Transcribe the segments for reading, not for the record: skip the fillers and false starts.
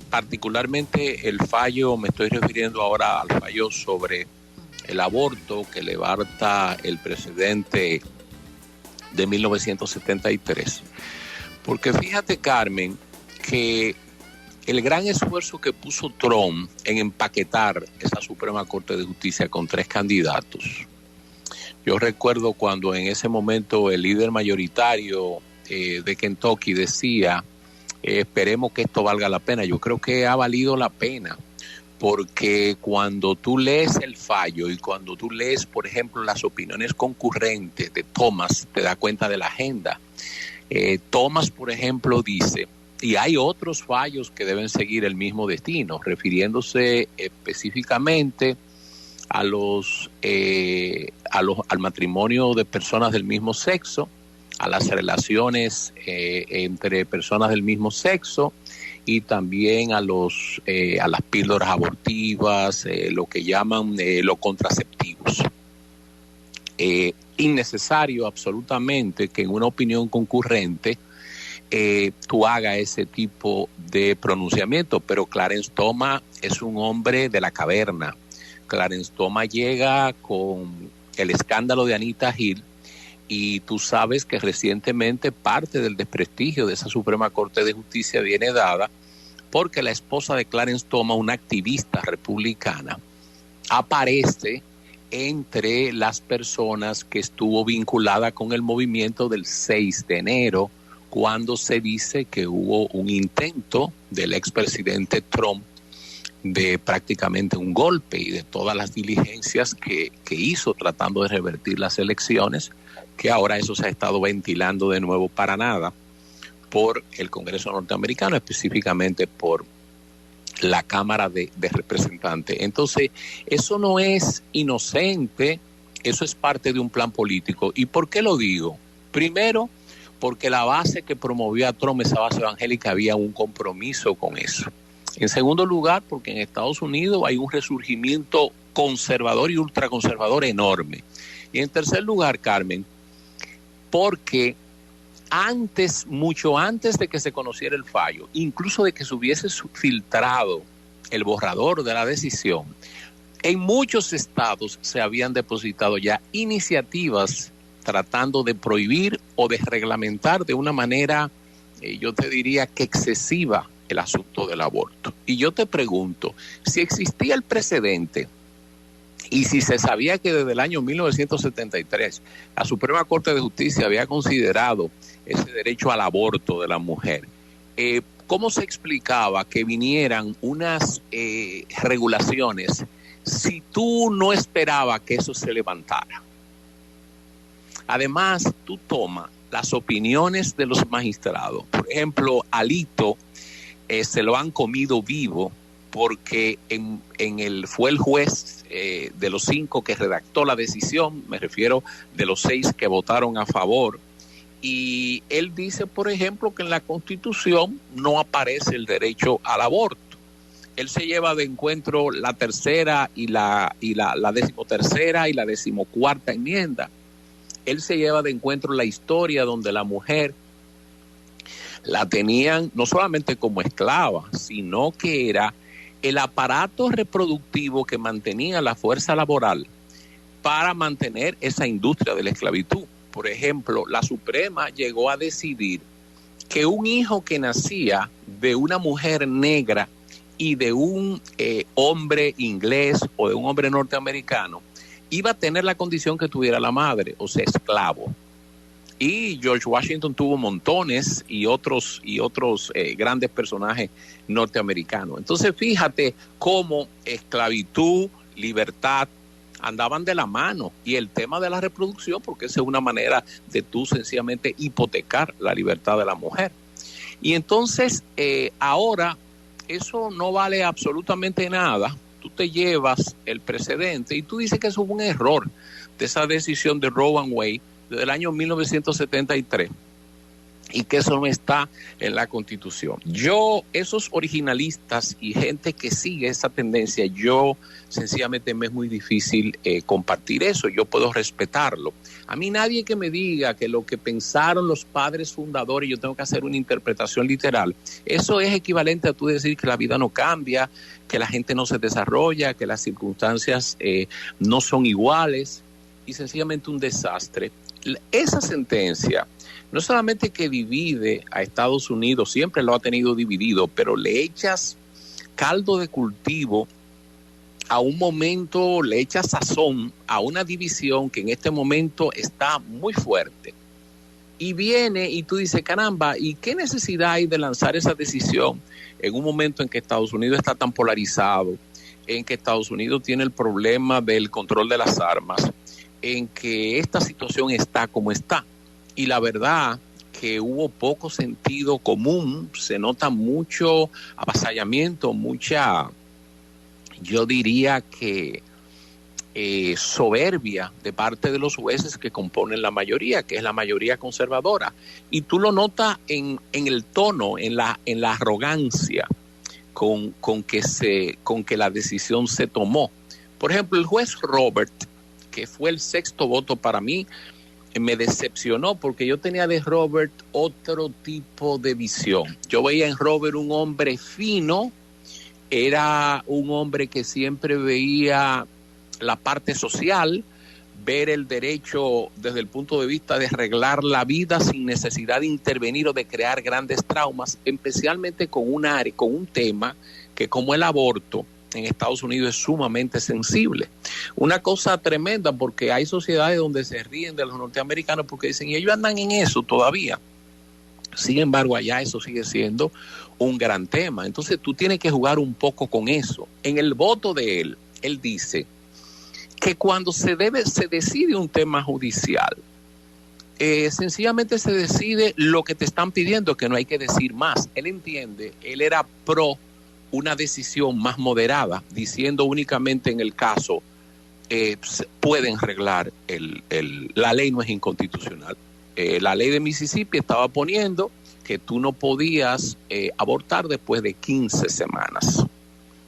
particularmente el fallo, me estoy refiriendo ahora al fallo sobre el aborto que levanta el precedente de 1973. Porque fíjate, Carmen, que el gran esfuerzo que puso Trump en empaquetar esa Suprema Corte de Justicia con 3 candidatos. Yo recuerdo cuando en ese momento el líder mayoritario de Kentucky decía, esperemos que esto valga la pena. Yo creo que ha valido la pena, porque cuando tú lees el fallo y cuando tú lees, por ejemplo, las opiniones concurrentes de Thomas, te das cuenta de la agenda. Thomas, por ejemplo, dice, y hay otros fallos que deben seguir el mismo destino, refiriéndose específicamente al matrimonio de personas del mismo sexo, a las relaciones entre personas del mismo sexo, y también a las píldoras abortivas, lo que llaman los contraceptivos. Innecesario absolutamente que en una opinión concurrente tú hagas ese tipo de pronunciamiento, pero Clarence Thomas es un hombre de la caverna. Clarence Thomas llega con el escándalo de Anita Hill, y tú sabes que recientemente parte del desprestigio de esa Suprema Corte de Justicia viene dada porque la esposa de Clarence Thomas, una activista republicana, aparece entre las personas que estuvo vinculada con el movimiento del 6 de enero, cuando se dice que hubo un intento del expresidente Trump de prácticamente un golpe y de todas las diligencias que hizo tratando de revertir las elecciones, que ahora eso se ha estado ventilando de nuevo para nada por el Congreso norteamericano, específicamente por la Cámara de Representantes. Entonces, eso no es inocente, eso es parte de un plan político. ¿Y por qué lo digo? Primero, porque la base que promovió a Trump, esa base evangélica, había un compromiso con eso. En segundo lugar, porque en Estados Unidos hay un resurgimiento conservador y ultraconservador enorme. Y en tercer lugar, Carmen, porque mucho antes de que se conociera el fallo, incluso de que se hubiese filtrado el borrador de la decisión, en muchos estados se habían depositado ya iniciativas tratando de prohibir o de reglamentar de una manera, yo te diría que excesiva, el asunto del aborto. Y yo te pregunto, si existía el precedente y si se sabía que desde el año 1973 la Suprema Corte de Justicia había considerado ese derecho al aborto de la mujer, ¿cómo se explicaba que vinieran unas regulaciones si tú no esperabas que eso se levantara? Además, tú tomas las opiniones de los magistrados. Por ejemplo, Alito se lo han comido vivo porque fue el juez de los 5 que redactó la decisión, me refiero de los 6 que votaron a favor, y él dice, por ejemplo, que en la Constitución no aparece el derecho al aborto. Él se lleva de encuentro la tercera y la 13ª y la 14ª enmienda. Él se lleva de encuentro la historia donde la mujer la tenían no solamente como esclava, sino que era el aparato reproductivo que mantenía la fuerza laboral para mantener esa industria de la esclavitud. Por ejemplo, la Suprema llegó a decidir que un hijo que nacía de una mujer negra y de un hombre inglés o de un hombre norteamericano iba a tener la condición que tuviera la madre, o sea, esclavo. Y George Washington tuvo montones y otros grandes personajes norteamericanos. Entonces, fíjate cómo esclavitud, libertad andaban de la mano, y el tema de la reproducción, porque esa es una manera de tú sencillamente hipotecar la libertad de la mujer. Y entonces, ahora eso no vale absolutamente nada. Tú te llevas el precedente y tú dices que eso fue un error de esa decisión de Roe v. Wade del año 1973, y que eso no está en la Constitución. Yo, esos originalistas y gente que sigue esa tendencia, yo sencillamente me es muy difícil compartir eso, yo puedo respetarlo. A mí nadie que me diga que lo que pensaron los padres fundadores, yo tengo que hacer una interpretación literal, eso es equivalente a tú decir que la vida no cambia, que la gente no se desarrolla, que las circunstancias no son iguales, y sencillamente un desastre. Esa sentencia no solamente que divide a Estados Unidos, siempre lo ha tenido dividido, pero le echas caldo de cultivo a un momento, le echas sazón a una división que en este momento está muy fuerte. Y viene y tú dices, caramba, ¿y qué necesidad hay de lanzar esa decisión en un momento en que Estados Unidos está tan polarizado, en que Estados Unidos tiene el problema del control de las armas, en que esta situación está como está? Y la verdad que hubo poco sentido común, se nota mucho avasallamiento, mucha, yo diría que soberbia de parte de los jueces que componen la mayoría, que es la mayoría conservadora. Y tú lo notas en el tono, en la arrogancia con que la decisión se tomó. Por ejemplo, el juez Robert, que fue el sexto voto para mí, me decepcionó porque yo tenía de Robert otro tipo de visión. Yo veía en Robert un hombre fino, era un hombre que siempre veía la parte social, ver el derecho desde el punto de vista de arreglar la vida sin necesidad de intervenir o de crear grandes traumas, especialmente con un tema que como el aborto en Estados Unidos es sumamente sensible. Una cosa tremenda, porque hay sociedades donde se ríen de los norteamericanos porque dicen, y ellos andan en eso todavía. Sin embargo, allá eso sigue siendo un gran tema. Entonces tú tienes que jugar un poco con eso. En el voto de él dice que cuando se decide un tema judicial, sencillamente se decide lo que te están pidiendo, que no hay que decir más. Él entiende, él era pro una decisión más moderada, diciendo únicamente en el caso pueden arreglar la ley no es inconstitucional. La ley de Mississippi estaba poniendo que tú no podías abortar después de 15 semanas.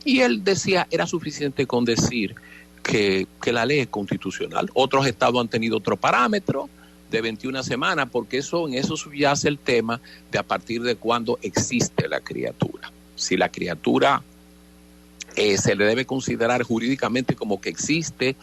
Y él decía, era suficiente con decir que la ley es constitucional. Otros estados han tenido otro parámetro de 21 semanas, porque en eso subyace el tema de a partir de cuándo existe la criatura. Si la criatura se le debe considerar jurídicamente como que existe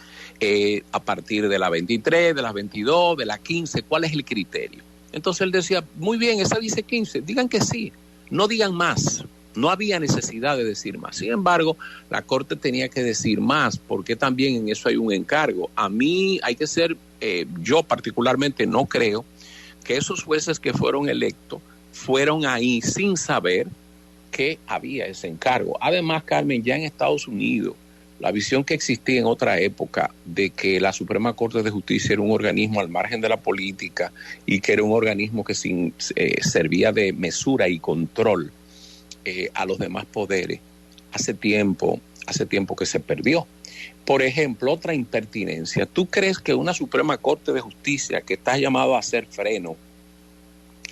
a partir de la 23, de las 22, de la 15, ¿cuál es el criterio? Entonces él decía, muy bien, esa dice 15, digan que sí, no digan más. No había necesidad de decir más. Sin embargo, la Corte tenía que decir más, porque también en eso hay un encargo. A mí hay que ser, yo particularmente no creo que esos jueces que fueron electos fueron ahí sin saber que había ese encargo. Además, Carmen, ya en Estados Unidos, la visión que existía en otra época de que la Suprema Corte de Justicia era un organismo al margen de la política y que era un organismo que servía de mesura y control a los demás poderes, hace tiempo que se perdió. Por ejemplo, otra impertinencia. ¿Tú crees que una Suprema Corte de Justicia que está llamado a hacer freno,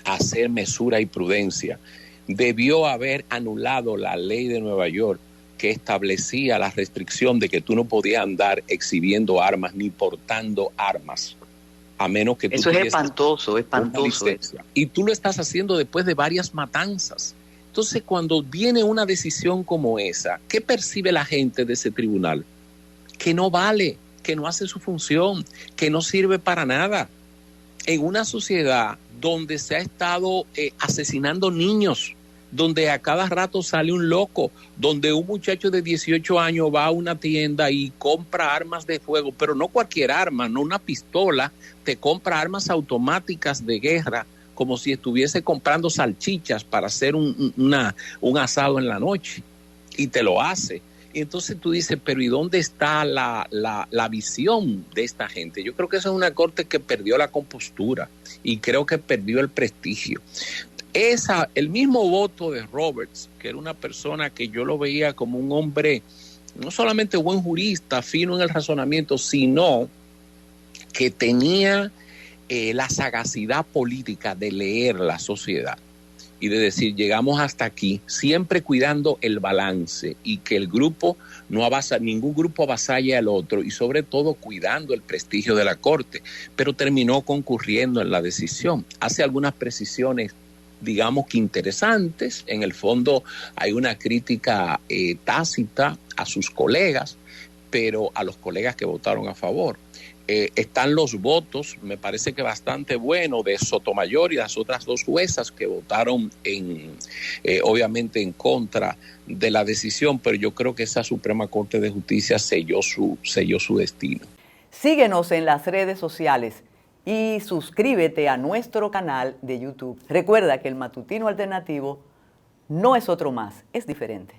a hacer mesura y prudencia, debió haber anulado la ley de Nueva York que establecía la restricción de que tú no podías andar exhibiendo armas ni portando armas, a menos que tú eso es espantoso. Y tú lo estás haciendo después de varias matanzas. Entonces, cuando viene una decisión como esa, ¿qué percibe la gente de ese tribunal? Que no vale, que no hace su función, que no sirve para nada. En una sociedad donde se ha estado asesinando niños, donde a cada rato sale un loco, donde un muchacho de 18 años va a una tienda y compra armas de fuego, pero no cualquier arma, no una pistola, te compra armas automáticas de guerra, como si estuviese comprando salchichas para hacer un asado en la noche, y te lo hace. Y entonces tú dices, pero ¿y dónde está la visión de esta gente? Yo creo que esa es una corte que perdió la compostura y creo que perdió el prestigio. El mismo voto de Roberts, que era una persona que yo lo veía como un hombre, no solamente buen jurista, fino en el razonamiento, sino que tenía la sagacidad política de leer la sociedad y de decir, llegamos hasta aquí, siempre cuidando el balance y que el grupo no ningún grupo avasalle al otro y sobre todo cuidando el prestigio de la Corte, pero terminó concurriendo en la decisión. Hace algunas precisiones, digamos que interesantes. En el fondo hay una crítica tácita a sus colegas, pero a los colegas que votaron a favor. Están los votos, me parece que bastante bueno, de Sotomayor y las otras dos juezas que votaron obviamente en contra de la decisión, pero yo creo que esa Suprema Corte de Justicia selló su destino. Síguenos en las redes sociales y suscríbete a nuestro canal de YouTube. Recuerda que el Matutino Alternativo no es otro más, es diferente.